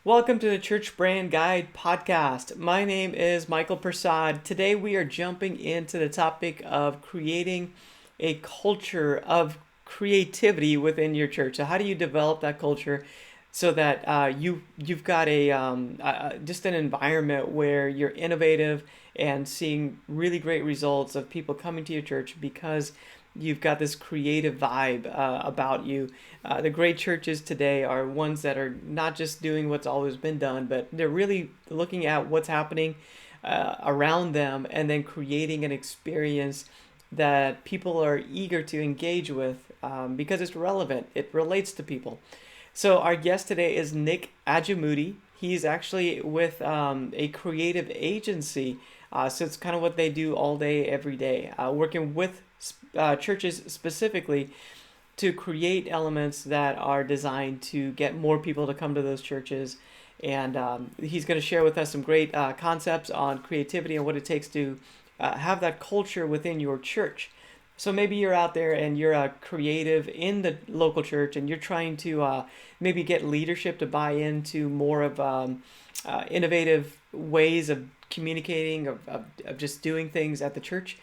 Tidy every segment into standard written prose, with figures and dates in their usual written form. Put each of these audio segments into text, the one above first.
Welcome to the Church Brand Guide podcast. My name is Michael Prasad. Today we are jumping into the topic of creating a culture of creativity within your church. So how do you develop that culture so that you've got just an environment where you're innovative and seeing really great results of people coming to your church because you've got this creative vibe about you. The great churches today are ones that are not just doing what's always been done, but they're really looking at what's happening around them and then creating an experience that people are eager to engage with because it's relevant. It relates to people. So our guest today is Nick Agimudie. He's actually with a creative agency. So it's kind of what they do all day, every day, working with churches specifically to create elements that are designed to get more people to come to those churches. And he's going to share with us some great concepts on creativity and what it takes to have that culture within your church. So maybe you're out there and you're a creative in the local church and you're trying to maybe get leadership to buy into more of innovative ways of communicating, of just doing things at the church.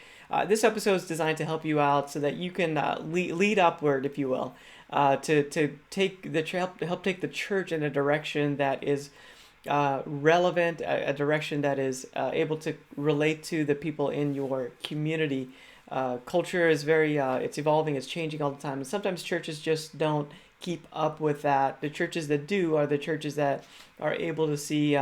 This episode is designed to help you out so that you can lead upward, if you will, to help take the church in a direction that is relevant, a direction that is able to relate to the people in your community. Culture is it's evolving, it's changing all the time, and sometimes churches just don't keep up with that. The churches that do are the churches that are able to see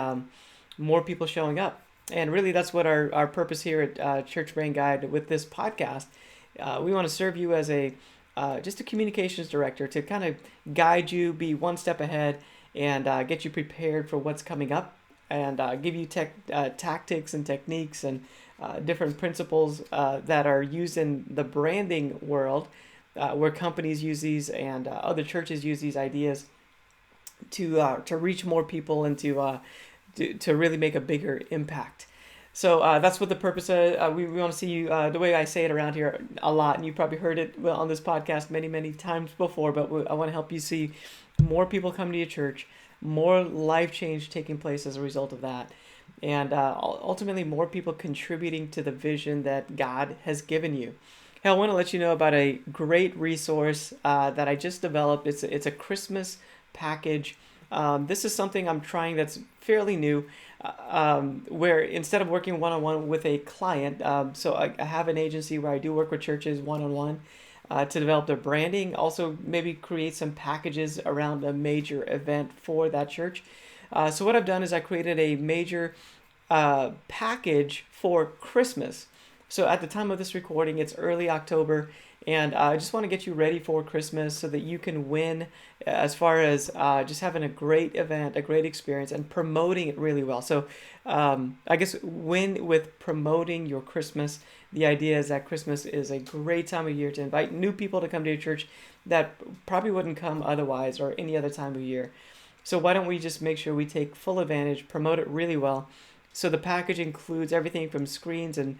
more people showing up. And really, that's what our purpose here at Church Brain Guide with this podcast. We want to serve you as just a communications director to kind of guide you, be one step ahead, and get you prepared for what's coming up, and give you tactics and techniques and different principles that are used in the branding world, where companies use these and other churches use these ideas to reach more people and to really make a bigger impact. So that's what the purpose is. We want to see you, the way I say it around here a lot, and you've probably heard it on this podcast many, many times before, but I want to help you see more people come to your church, more life change taking place as a result of that, and ultimately more people contributing to the vision that God has given you. Hey, I want to let you know about a great resource that I just developed. It's a Christmas package. This is something I'm trying that's fairly new, where instead of working one-on-one with a client, so I have an agency where I do work with churches one-on-one to develop their branding, also maybe create some packages around a major event for that church. So what I've done is I created a major package for Christmas. So at the time of this recording, it's early October, and I just want to get you ready for Christmas so that you can win as far as just having a great event, a great experience, and promoting it really well. So I guess win with promoting your Christmas. The idea is that Christmas is a great time of year to invite new people to come to your church that probably wouldn't come otherwise or any other time of year. So why don't we just make sure we take full advantage, promote it really well. So the package includes everything from screens and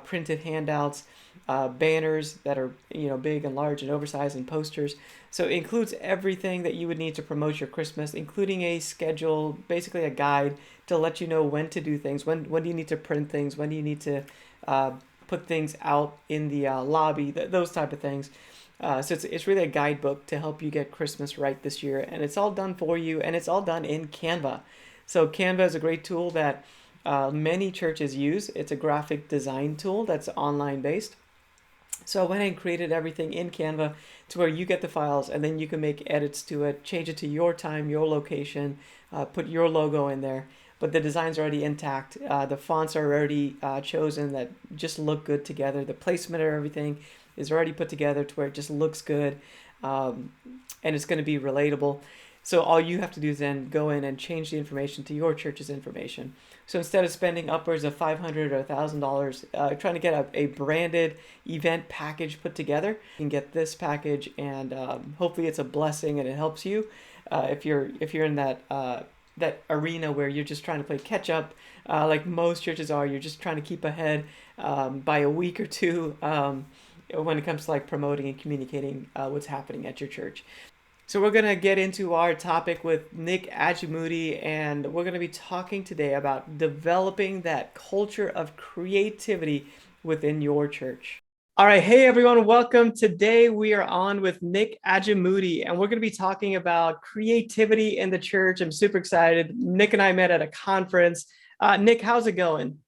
printed handouts, banners that are big and large and oversized, and posters. So it includes everything that you would need to promote your Christmas, including a schedule, basically a guide to let you know when to do things, when do you need to print things, when do you need to put things out in the lobby, those type of things. So it's really a guidebook to help you get Christmas right this year, and it's all done for you, and it's all done in Canva. So Canva is a great tool that many churches use. It's a graphic design tool that's online based. So I went and created everything in Canva to where you get the files and then you can make edits to it, change it to your time, your location, put your logo in there. But the design's already intact. The fonts are already chosen that just look good together. The placement of everything is already put together to where it just looks good, and it's going to be relatable. So all you have to do is then go in and change the information to your church's information. So instead of spending upwards of $500 or $1,000 trying to get a branded event package put together, you can get this package, and hopefully it's a blessing and it helps you if you're in that arena where you're just trying to play catch up, like most churches are. You're just trying to keep ahead by a week or two when it comes to like promoting and communicating what's happening at your church. So we're going to get into our topic with Nick Agimudie, and we're going to be talking today about developing that culture of creativity within your church. All right, hey everyone, welcome. Today we are on with Nick Agimudie, and we're going to be talking about creativity in the church. I'm super excited. Nick and I met at a conference. Nick, how's it going?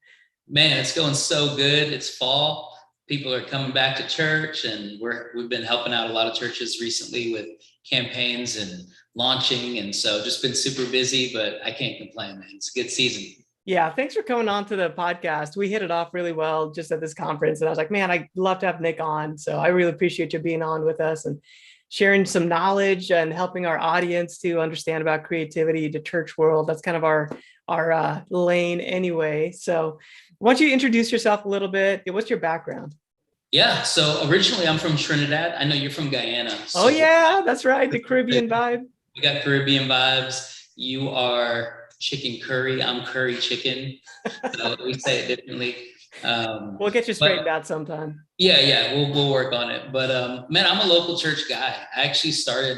Man, it's going so good. It's fall. People are coming back to church, and we've been helping out a lot of churches recently with campaigns and launching, and so just been super busy, but I can't complain, man. It's a good season. Yeah, thanks for coming on to the podcast. We hit it off really well just at this conference. And I was like, man, I'd love to have Nick on. So I really appreciate you being on with us and sharing some knowledge and helping our audience to understand about creativity, the church world. That's kind of our lane anyway. So why don't you introduce yourself a little bit? What's your background? Yeah, so originally I'm from Trinidad. I know you're from Guyana. Oh So yeah, that's right. The Caribbean vibe. we got Caribbean vibes. You are chicken curry. I'm curry chicken. So we say it differently. We'll get you straightened But out sometime. yeah, we'll work on it. But man, I'm a local church guy. I actually started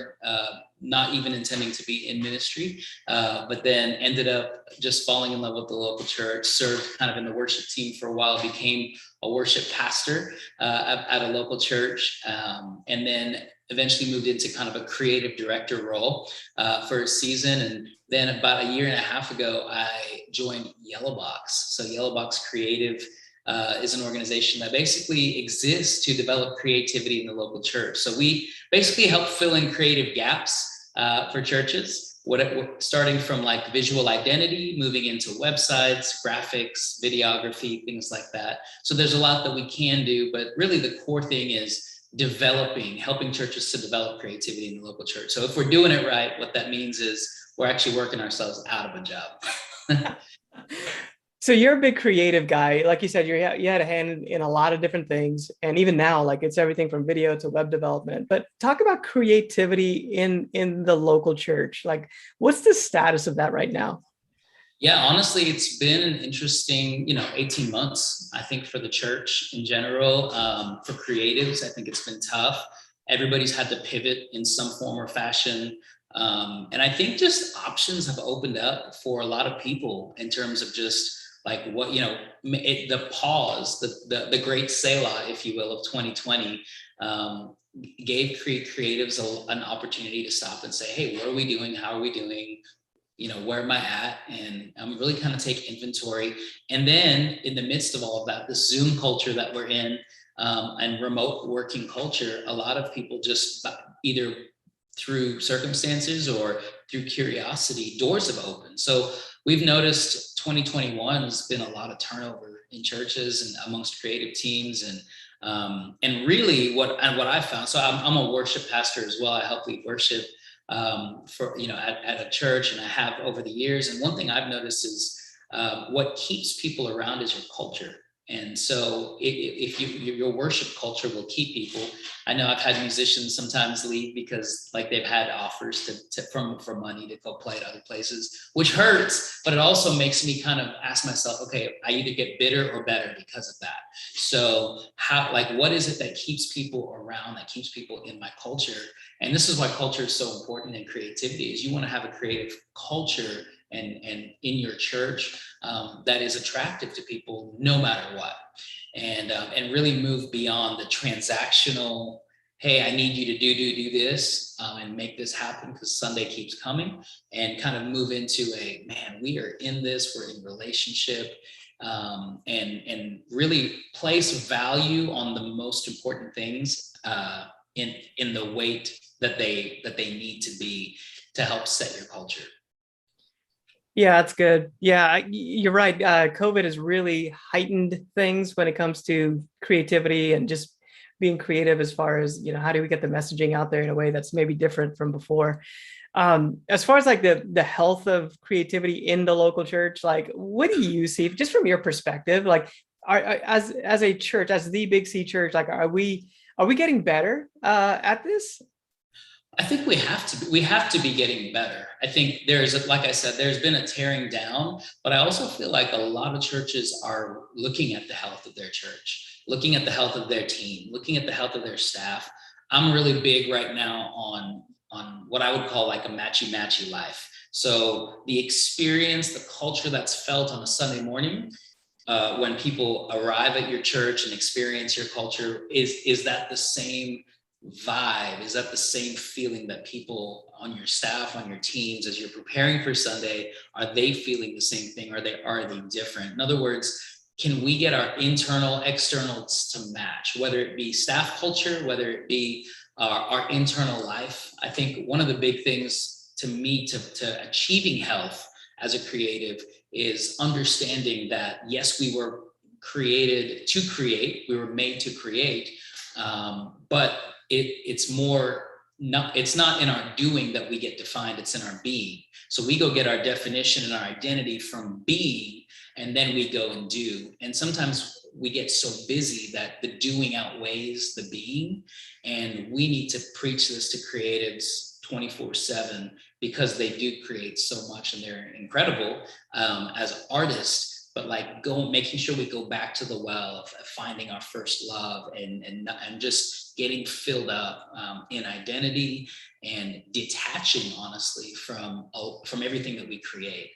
not even intending to be in ministry, but then ended up just falling in love with the local church. Served kind of in the worship team for a while. Became a worship pastor at a local church, and then eventually moved into kind of a creative director role for a season. And then about a year and a half ago, I joined Yellowbox. So Yellowbox Creative is an organization that basically exists to develop creativity in the local church. So we basically help fill in creative gaps for churches, starting from like visual identity, moving into websites, graphics, videography, things like that. So there's a lot that we can do, but really the core thing is helping churches to develop creativity in the local church. So if we're doing it right, what that means is we're actually working ourselves out of a job. So you're a big creative guy. Like you said, you had a hand in a lot of different things. And even now, like it's everything from video to web development. But talk about creativity in the local church. Like what's the status of that right now? Yeah, honestly, it's been an interesting, 18 months, I think, for the church in general. For creatives, I think it's been tough. Everybody's had to pivot in some form or fashion. And I think just options have opened up for a lot of people in terms of just like what, the pause, the great Selah, if you will, of 2020, gave creatives an opportunity to stop and say, hey, what are we doing? How are we doing? Where am I at? And I'm really kind of take inventory. And then in the midst of all of that, the Zoom culture that we're in, and remote working culture, a lot of people just either through circumstances or through curiosity, doors have opened. So we've noticed 2021 has been a lot of turnover in churches and amongst creative teams. And really what I found, so I'm a worship pastor as well. I help lead worship at a church, and I have over the years. And one thing I've noticed is what keeps people around is your culture. And so if your worship culture will keep people. I know I've had musicians sometimes leave because like they've had offers for money to go play at other places, which hurts, but it also makes me kind of ask myself, okay, I either get bitter or better because of that. So what is it that keeps people around, that keeps people in my culture? And this is why culture is so important in creativity, is you want to have a creative culture and in your church that is attractive to people no matter what, and really move beyond the transactional. Hey, I need you to do this and make this happen because Sunday keeps coming, and kind of move into a, man, we are in this, we're in relationship, and really place value on the most important things in the weight that they need to be to help set your culture. Yeah, that's good. Yeah, you're right. COVID has really heightened things when it comes to creativity and just being creative as far as, how do we get the messaging out there in a way that's maybe different from before. As far as like the health of creativity in the local church, like what do you see just from your perspective? Like as a church, as the Big C church, like are we getting better at this? I think we have to be getting better. I think like I said, there's been a tearing down, but I also feel like a lot of churches are looking at the health of their church, looking at the health of their team, looking at the health of their staff. I'm really big right now on on what I would call like a matchy life. So the experience, the culture that's felt on a Sunday morning, when people arrive at your church and experience your culture, is that the same vibe? Is that the same feeling that people on your staff, on your teams, as you're preparing for Sunday, are they feeling the same thing? Are they different? In other words, can we get our internal externals to match, whether it be staff culture, whether it be our internal life? I think one of the big things to me to achieving health as a creative is understanding that, yes, we were created to create, we were made to create, but it's more, it's not in our doing that we get defined, it's in our being. So we go get our definition and our identity from being, and then we go and do. And sometimes we get so busy that the doing outweighs the being, and we need to preach this to creatives 24/7, because they do create so much and they're incredible as artists, but like making sure we go back to the well of finding our first love, and just getting filled up in identity, and detaching honestly from everything that we create.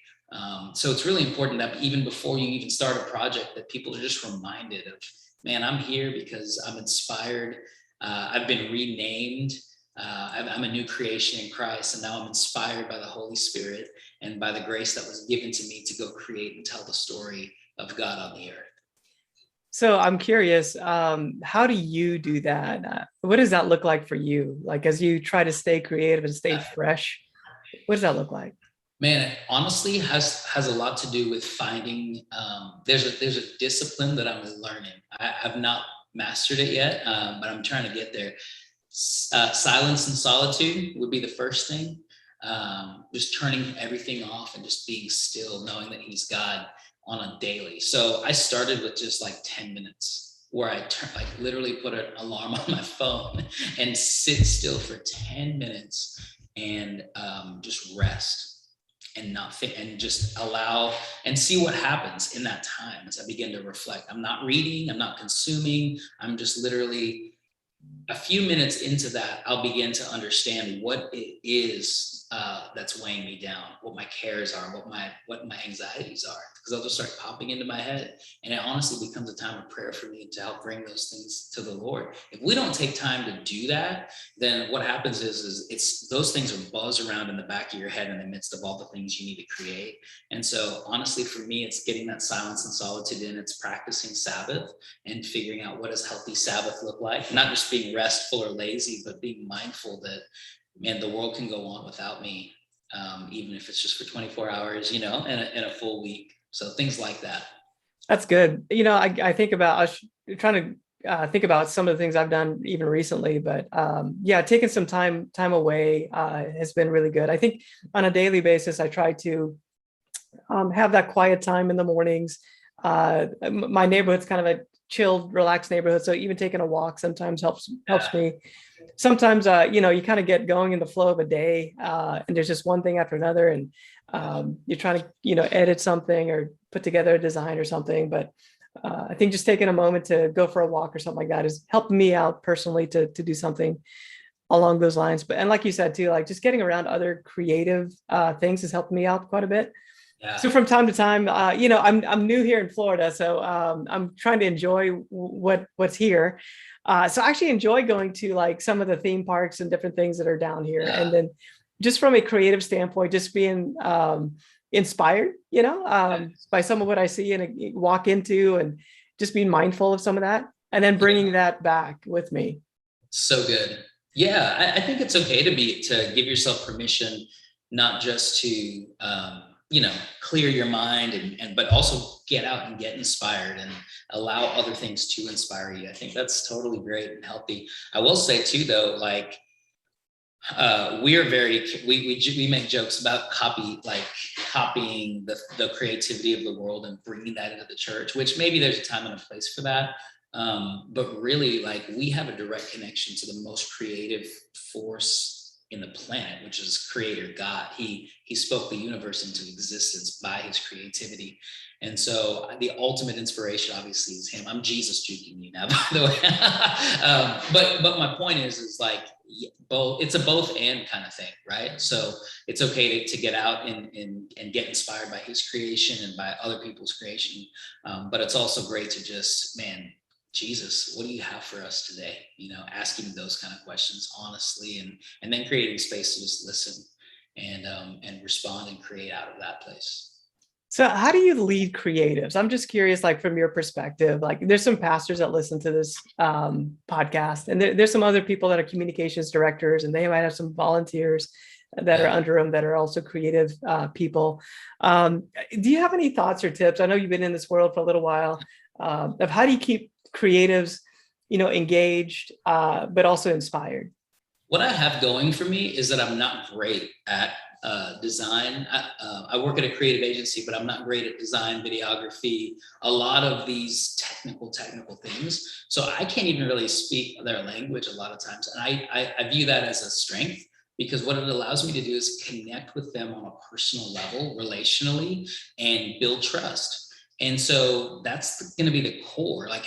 So it's really important that even before you even start a project, that people are just reminded of, man, I'm here because I'm inspired. I've been renamed. I'm a new creation in Christ, and now I'm inspired by the Holy Spirit and by the grace that was given to me to go create and tell the story of God on the earth. So I'm curious, how do you do that? What does that look like for you? Like, as you try to stay creative and stay fresh, what does that look like? Man, it honestly has a lot to do with finding. There's a discipline that I'm learning. I've not mastered it yet, but I'm trying to get there. Silence and solitude would be the first thing. Just turning everything off and just being still, knowing that He's God on a daily. So I started with just like 10 minutes, where I like literally put an alarm on my phone and sit still for 10 minutes and just rest and not fit, and just allow and see what happens in that time as I begin to reflect. I'm not reading, I'm not consuming, I'm just literally a few minutes into that, I'll begin to understand what it is that's weighing me down, what my cares are, what my anxieties are, because they'll just start popping into my head. And it honestly becomes a time of prayer for me to help bring those things to the Lord. If we don't take time to do that, then what happens is it's those things are buzz around in the back of your head in the midst of all the things you need to create. And so honestly, for me, it's getting that silence and solitude in. It's practicing Sabbath and figuring out, what does healthy Sabbath look like? Not just being restful or lazy, but being mindful that, man, the world can go on without me, even if it's just for 24 hours, in a full week. So things like that. That's good. I think about, I was trying to think about some of the things I've done even recently, but yeah, taking some time away has been really good. I think on a daily basis, I try to have that quiet time in the mornings. My neighborhood's kind of a chilled, relaxed neighborhood, so even taking a walk sometimes helps me. Sometimes you kind of get going in the flow of a day, and there's just one thing after another, and you're trying to edit something or put together a design or something. But I think just taking a moment to go for a walk or something like that has helped me out personally to do something along those lines. But, and like you said too, like just getting around other creative things has helped me out quite a bit. Yeah. So from time to time, I'm new here in Florida, so I'm trying to enjoy what's here. So I actually enjoy going to like some of the theme parks and different things that are down here. Yeah. And then just from a creative standpoint, just being inspired, by some of what I see and walk into, and just being mindful of some of that, and then bringing that back with me. So good. Yeah, I think it's okay to give yourself permission, not just to clear your mind and but also get out and get inspired and allow other things to inspire you. I think that's totally great and healthy. I will say too, though, like we make jokes about copying the creativity of the world and bringing that into the church, which maybe there's a time and a place for that. But really, like, we have a direct connection to the most creative force in the planet, which is creator God. He spoke the universe into existence by his creativity. And so the ultimate inspiration obviously is him. I'm Jesus juking you now, by the way. But my point is like both, it's a both and kind of thing, right? So it's okay to get out and get inspired by his creation and by other people's creation. But it's also great to just, man, Jesus, what do you have for us today? Asking those kind of questions honestly, and then creating space to just listen and respond and create out of that place. So how do you lead creatives? I'm just curious, like from your perspective, like there's some pastors that listen to this podcast, and there's some other people that are communications directors, and they might have some volunteers that are under them that are also creative people. Do you have any thoughts or tips? I know you've been in this world for a little while, of how do you keep creatives, engaged, but also inspired? What I have going for me is that I'm not great at design. I work at a creative agency, but I'm not great at design, videography, a lot of these technical things. So I can't even really speak their language a lot of times. And I view that as a strength, because what it allows me to do is connect with them on a personal level, relationally, and build trust. And so that's going to be the core, like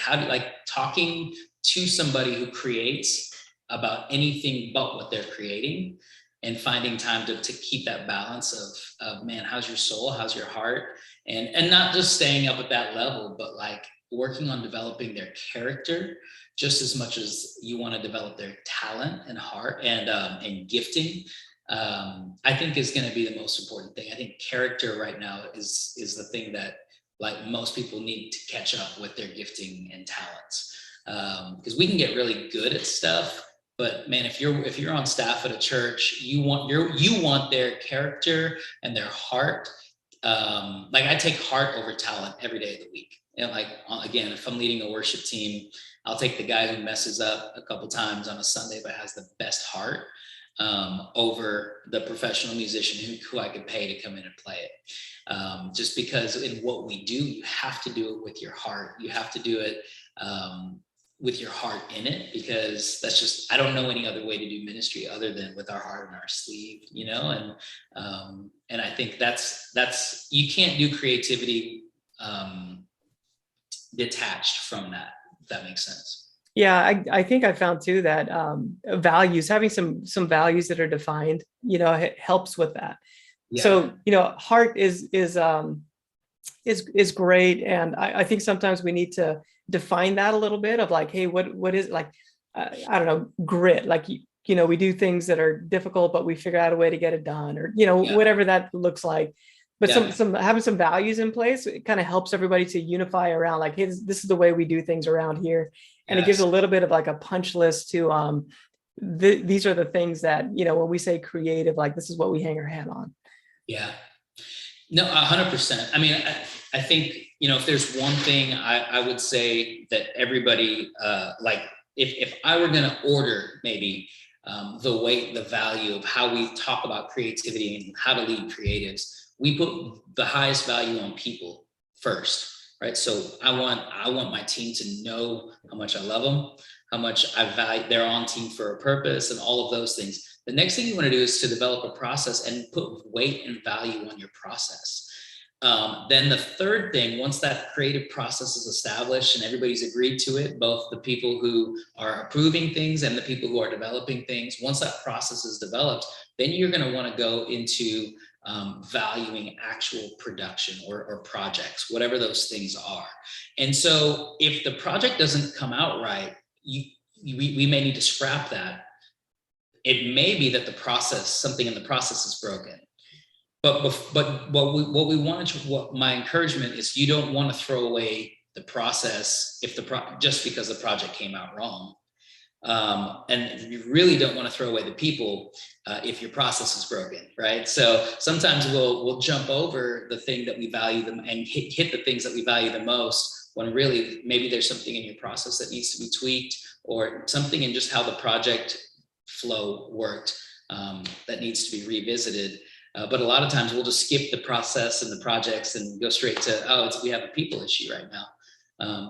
talking to somebody who creates about anything but what they're creating, and finding time to keep that balance of man, how's your soul, how's your heart, and not just staying up at that level, but like working on developing their character just as much as you want to develop their talent and heart and gifting. I think is going to be the most important thing. I think character right now is the thing that like most people need to catch up with their gifting and talents, because we can get really good at stuff. But man, if you're on staff at a church, you want their character and their heart. Like I take heart over talent every day of the week. And like, again, if I'm leading a worship team, I'll take the guy who messes up a couple times on a Sunday but has the best heart, over the professional musician who I could pay to come in and play it. Just because in what we do, you have to do it with your heart. You have to do it with your heart in it, because that's just, I don't know any other way to do ministry other than with our heart in our sleeve, and I think that's you can't do creativity detached from that, if that makes sense. Yeah, I think I found too that values, having some values that are defined, it helps with that. Yeah. So, heart is great. And I think sometimes we need to define that a little bit of like, hey, what is like, I don't know, grit, like, we do things that are difficult, but we figure out a way to get it done, or, whatever that looks like. But some having some values in place, it kind of helps everybody to unify around like, hey, this is the way we do things around here. And it gives a little bit of like a punch list to these are the things that, when we say creative, like this is what we hang our hat on. Yeah. No, 100%. I mean, I think, if there's one thing I would say that everybody, like if I were going to order maybe the value of how we talk about creativity and how to lead creatives, we put the highest value on people first, right? So I want my team to know how much I love them, how much I value, they're on team for a purpose, and all of those things. The next thing you want to do is to develop a process and put weight and value on your process. Then the third thing, once that creative process is established and everybody's agreed to it, both the people who are approving things and the people who are developing things, once that process is developed, then you're going to want to go into valuing actual production or projects, whatever those things are. And so if the project doesn't come out right, we may need to scrap that. It may be that something in the process is broken. But what my encouragement is, you don't want to throw away the process just because the project came out wrong. And you really don't want to throw away the people if your process is broken, right? So sometimes we'll jump over the thing that we value them and hit the things that we value the most, when really maybe there's something in your process that needs to be tweaked, or something in just how the project flow worked that needs to be revisited. But a lot of times we'll just skip the process and the projects and go straight to, we have a people issue right now.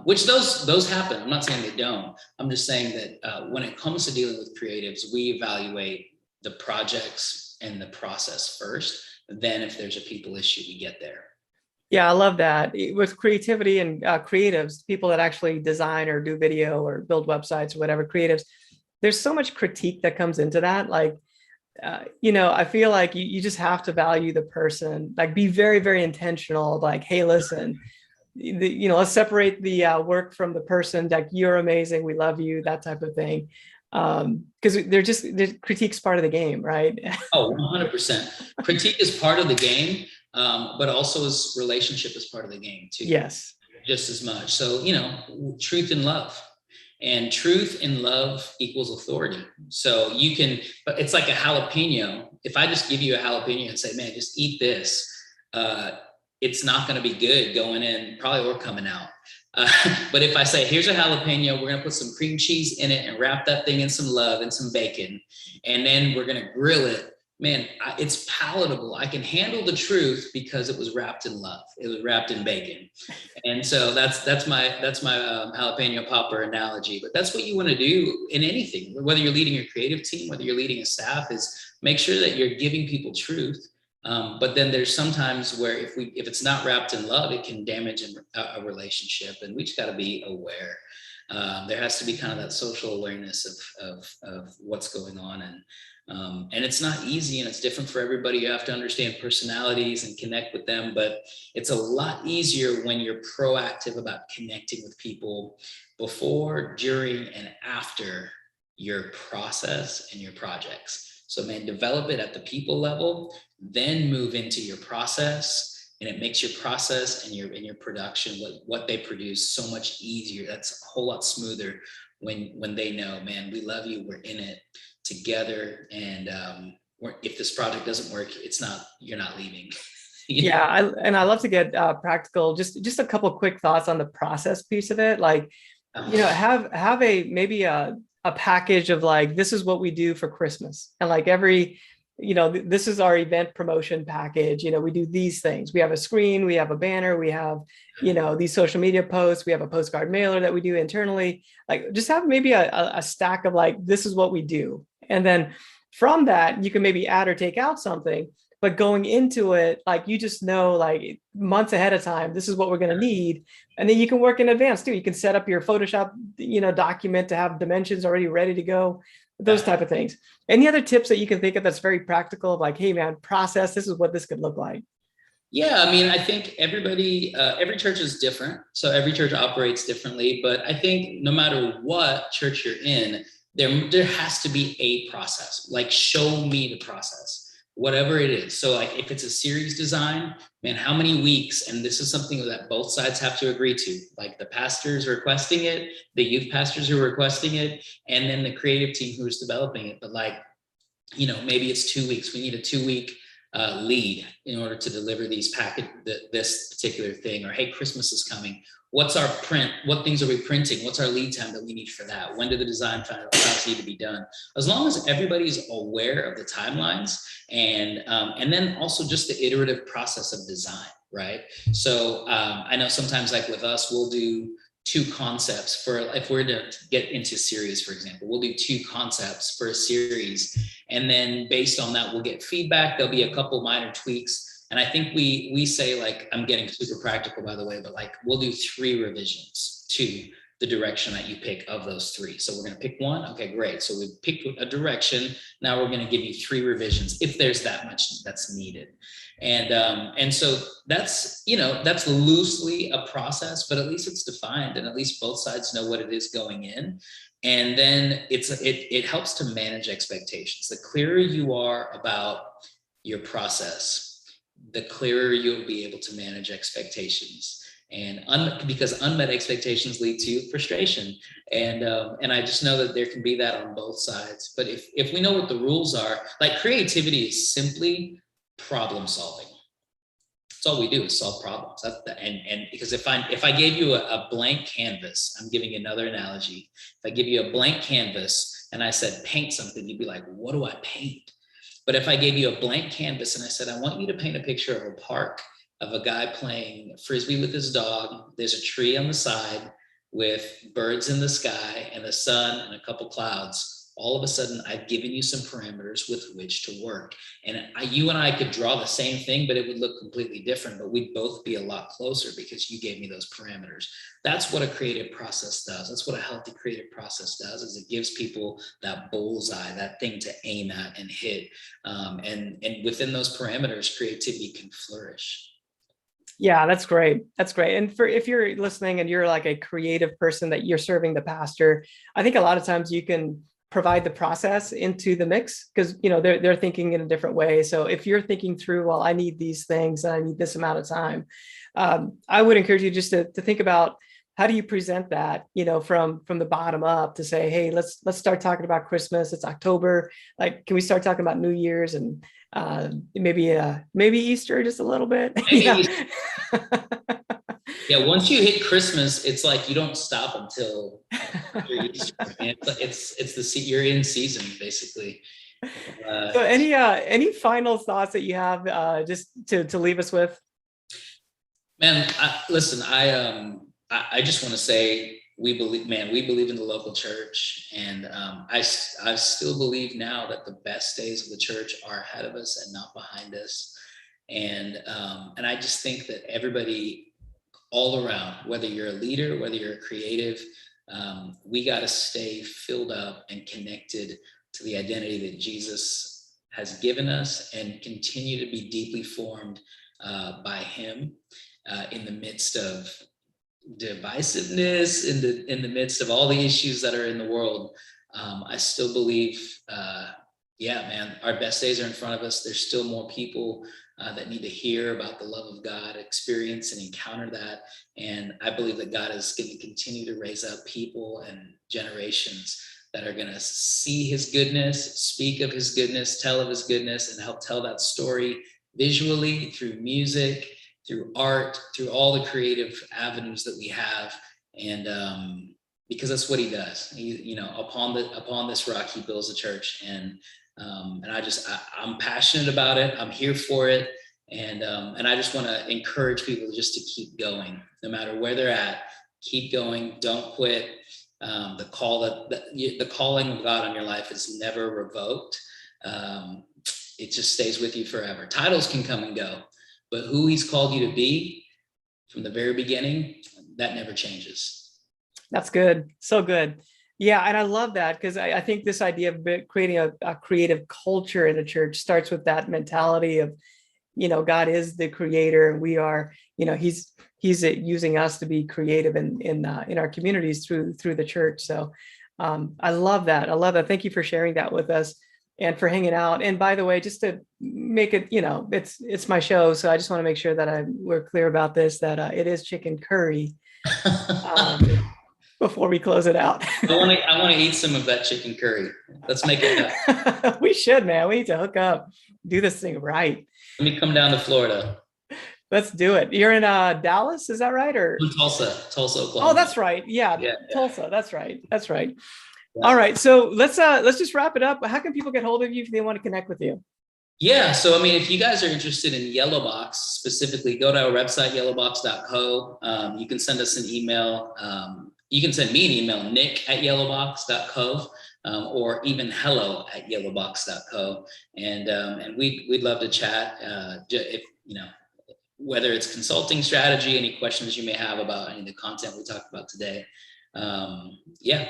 Which those happen. I'm not saying they don't. I'm just saying that when it comes to dealing with creatives, we evaluate the projects and the process first. Then if there's a people issue, we get there. Yeah, I love that. With creativity and creatives, people that actually design or do video or build websites or whatever, creatives, there's so much critique that comes into that. Like, I feel like you just have to value the person, like be very, very intentional. Like, hey, listen, let's separate the work from the person. Like, you're amazing, we love you, that type of thing. Because they're critique's part of the game, right? Oh, 100%. Critique is part of the game, but also as relationship is part of the game too. Yes. Just as much. So, truth and love. And truth and love equals authority. So you can, but it's like a jalapeno. If I just give you a jalapeno and say, man, just eat this, it's not going to be good going in, probably, or coming out. But if I say, here's a jalapeno, we're going to put some cream cheese in it and wrap that thing in some love and some bacon, and then we're going to grill it, man, it's palatable. I can handle the truth because it was wrapped in love. It was wrapped in bacon. And so that's my jalapeno popper analogy. But that's what you want to do in anything, whether you're leading a creative team, whether you're leading a staff, is make sure that you're giving people truth. But then there's sometimes where if it's not wrapped in love, it can damage a relationship, and we just got to be aware. There has to be kind of that social awareness of what's going on, and it's not easy, and it's different for everybody. You have to understand personalities and connect with them, but it's a lot easier when you're proactive about connecting with people before, during, and after your process and your projects. So, man, develop it at the people level, then move into your process, and it makes your process and your production, what they produce, so much easier. That's a whole lot smoother when they know, man, we love you, we're in it together, and if this project doesn't work, you're not leaving. Yeah, I love to get practical. Just a couple quick thoughts on the process piece of it. Like, have maybe a package of like, this is what we do for Christmas, and like this is our event promotion package. We do these things. We have a screen, we have a banner, we have these social media posts, we have a postcard mailer that we do internally. Like, just have maybe a stack of like, this is what we do, and then from that you can maybe add or take out something. But going into it, like, you just know, like, months ahead of time, this is what we're going to need. And then you can work in advance too. You can set up your Photoshop, document to have dimensions already ready to go, those type of things. Any other tips that you can think of that's very practical of like, hey man, process, this is what this could look like? Yeah, I mean, I think every church is different. So every church operates differently, but I think no matter what church you're in, there has to be a process. Like, show me the process, whatever it is. So like, if it's a series design, man, how many weeks? And this is something that both sides have to agree to, like the pastors requesting it, the youth pastors who are requesting it, and then the creative team who's developing it. But like, maybe it's 2 weeks. We need a 2-week lead in order to deliver this particular thing. Or, hey, Christmas is coming. What's our print? What things are we printing? What's our lead time that we need for that? When do the design files need to be done? As long as everybody's aware of the timelines, and then also just the iterative process of design, right? So I know sometimes, like with us, we'll do 2 concepts for, if we're to get into series, for example, we'll do 2 concepts for a series. And then based on that, we'll get feedback. There'll be a couple minor tweaks. And I think we say, like, I'm getting super practical, by the way, but like, we'll do 3 revisions to the direction that you pick of those 3. So we're going to pick one. Okay, great. So we picked a direction. Now we're going to give you 3 revisions if there's that much that's needed. And so that's loosely a process, but at least it's defined, and at least both sides know what it is going in. And then it helps to manage expectations. The clearer you are about your process, the clearer you'll be able to manage expectations, and because unmet expectations lead to frustration. And I just know that there can be that on both sides. But if we know what the rules are, like, creativity is simply problem solving. That's all we do, is solve problems. And because if I gave you a blank canvas, I'm giving you another analogy. If I give you a blank canvas and I said, paint something, you'd be like, what do I paint? But if I gave you a blank canvas and I said, I want you to paint a picture of a park, of a guy playing frisbee with his dog. There's a tree on the side with birds in the sky and the sun and a couple clouds. all of a sudden I've given you some parameters with which to work. And you and I could draw the same thing, but it would look completely different, but we'd both be a lot closer because you gave me those parameters. That's what a creative process does. That's what a healthy creative process does, is it gives people that bullseye, that thing to aim at and hit. And within those parameters, creativity can flourish. Yeah, that's great. That's great. And for if you're listening and you're like a creative person that you're serving the pastor, I think a lot of times you can provide the process into the mix because they're thinking in a different way. So if you're thinking through, well, I need these things and I need this amount of time, I would encourage you just to think about how do you present that, from the bottom up to say, hey, let's start talking about Christmas. It's October. Like, can we start talking about New Year's and maybe Easter just a little bit? Yeah, once you hit Christmas, it's like you don't stop until Easter. You're in season basically. So any final thoughts that you have just to leave us with? Man, I just want to say we believe in the local church, and I still believe now that the best days of the church are ahead of us and not behind us. And I just think that everybody all around, whether you're a leader, whether you're a creative, we got to stay filled up and connected to the identity that Jesus has given us and continue to be deeply formed by him in the midst of divisiveness, in the midst of all the issues that are in the world. I still believe, our best days are in front of us. There's still more people that need to hear about the love of God, experience and encounter that. And I believe that God is going to continue to raise up people and generations that are going to see his goodness, speak of his goodness, tell of his goodness, and help tell that story visually through music, through art, through all the creative avenues that we have. And because that's what he does. Upon this rock, he builds a church. And I'm passionate about it. I'm here for it. And I just want to encourage people just to keep going, no matter where they're at. Keep going. Don't quit. The calling of God on your life is never revoked. It just stays with you forever. Titles can come and go, but who he's called you to be from the very beginning, that never changes. That's good. So good. Yeah. And I love that because I think this idea of creating a creative culture in a church starts with that mentality of, God is the creator and we are, he's using us to be creative in our communities through the church. So I love that. I love that. Thank you for sharing that with us and for hanging out. And by the way, just to make it, it's my show. So I just want to make sure that we're clear about this, that it is chicken curry. Before we close it out. I want to eat some of that chicken curry. Let's make it happen. We should, man. We need to hook up, do this thing right. Let me come down to Florida. Let's do it. You're in Dallas, is that right? Or Tulsa, Oklahoma. Oh, that's right. Yeah. Tulsa. That's right. Yeah. All right. So let's just wrap it up. How can people get hold of you if they want to connect with you? Yeah. So, if you guys are interested in Yellowbox specifically, go to our website, yellowbox.co. You can send us an email. You can send me an email, nick@yellowbox.co, or even hello@yellowbox.co. And we'd love to chat. If whether it's consulting strategy, any questions you may have about any of the content we talked about today. Yeah.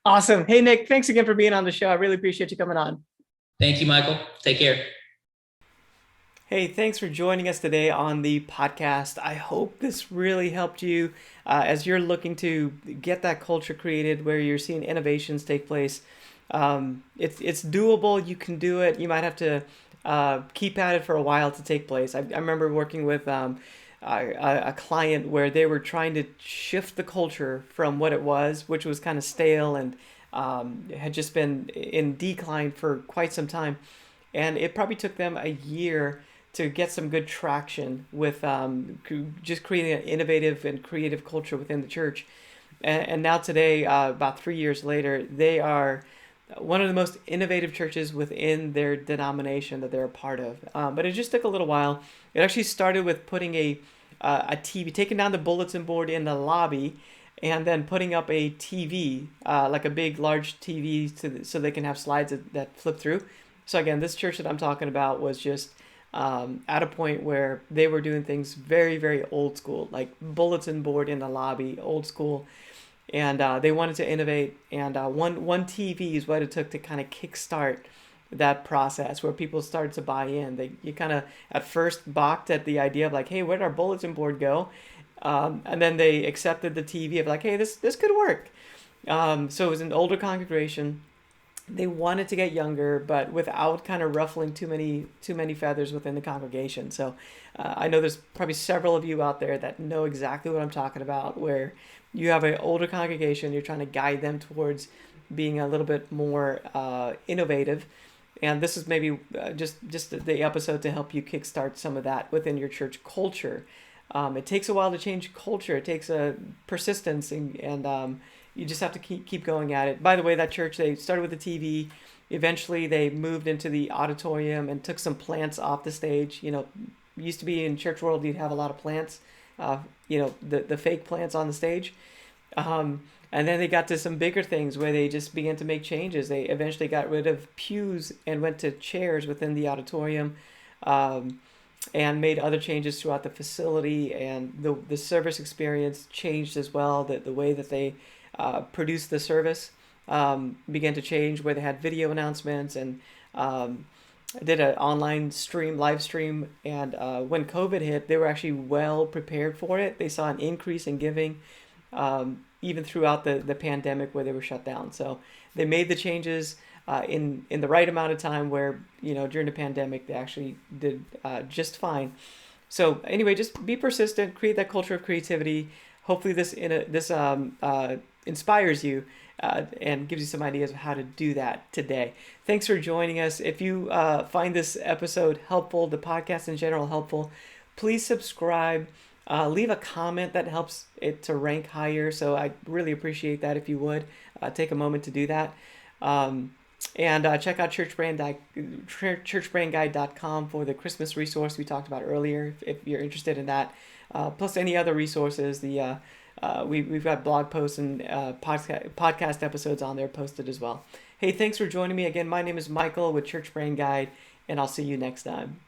Awesome. Hey, Nick, thanks again for being on the show. I really appreciate you coming on. Thank you, Michael. Take care. Hey, thanks for joining us today on the podcast. I hope this really helped you as you're looking to get that culture created where you're seeing innovations take place. It's doable. You can do it. You might have to keep at it for a while to take place. I remember working with a client where they were trying to shift the culture from what it was, which was kind of stale and had just been in decline for quite some time. And it probably took them a year to get some good traction with just creating an innovative and creative culture within the church. And now today, about 3 years later, they are one of the most innovative churches within their denomination that they're a part of. But it just took a little while. It actually started with putting a TV, taking down the bulletin board in the lobby and then putting up a TV, like a big, large TV, so they can have slides that flip through. So again, this church that I'm talking about was just at a point where they were doing things very, very old school, like bulletin board in the lobby, old school, and they wanted to innovate. And one TV is what it took to kind of kickstart that process, where people started to buy in. You kind of at first balked at the idea of like, hey, where'd our bulletin board go? And then they accepted the TV of like, hey, this could work. So it was an older congregation. They wanted to get younger, but without kind of ruffling too many feathers within the congregation. So I know there's probably several of you out there that know exactly what I'm talking about, where you have an older congregation, you're trying to guide them towards being a little bit more innovative, and this is maybe just the episode to help you kickstart some of that within your church culture. It takes a while to change culture. It takes a persistence, and you just have to keep going at it. By the way, that church, they started with the TV. Eventually, they moved into the auditorium and took some plants off the stage. Used to be in church world, you'd have a lot of plants, the fake plants on the stage. And then they got to some bigger things where they just began to make changes. They eventually got rid of pews and went to chairs within the auditorium, and made other changes throughout the facility. And the service experience changed as well. The way that they produced the service began to change, where they had video announcements and did an online live stream. And when COVID hit, they were actually well prepared for it. They saw an increase in giving, even throughout the pandemic where they were shut down. So they made the changes in the right amount of time, where during the pandemic they actually did just fine. So anyway, just be persistent, create that culture of creativity. Hopefully this inspires you and gives you some ideas of how to do that today. Thanks for joining us. If you find this episode helpful, the podcast in general helpful, please subscribe. Leave a comment that helps it to rank higher. So I really appreciate that if you would take a moment to do that. And check out churchbrandguide.com for the Christmas resource we talked about earlier, if you're interested in that. Plus any other resources. We've got blog posts and podcast episodes on there posted as well. Hey, thanks for joining me again. My name is Michael with Church Brand Guide, and I'll see you next time.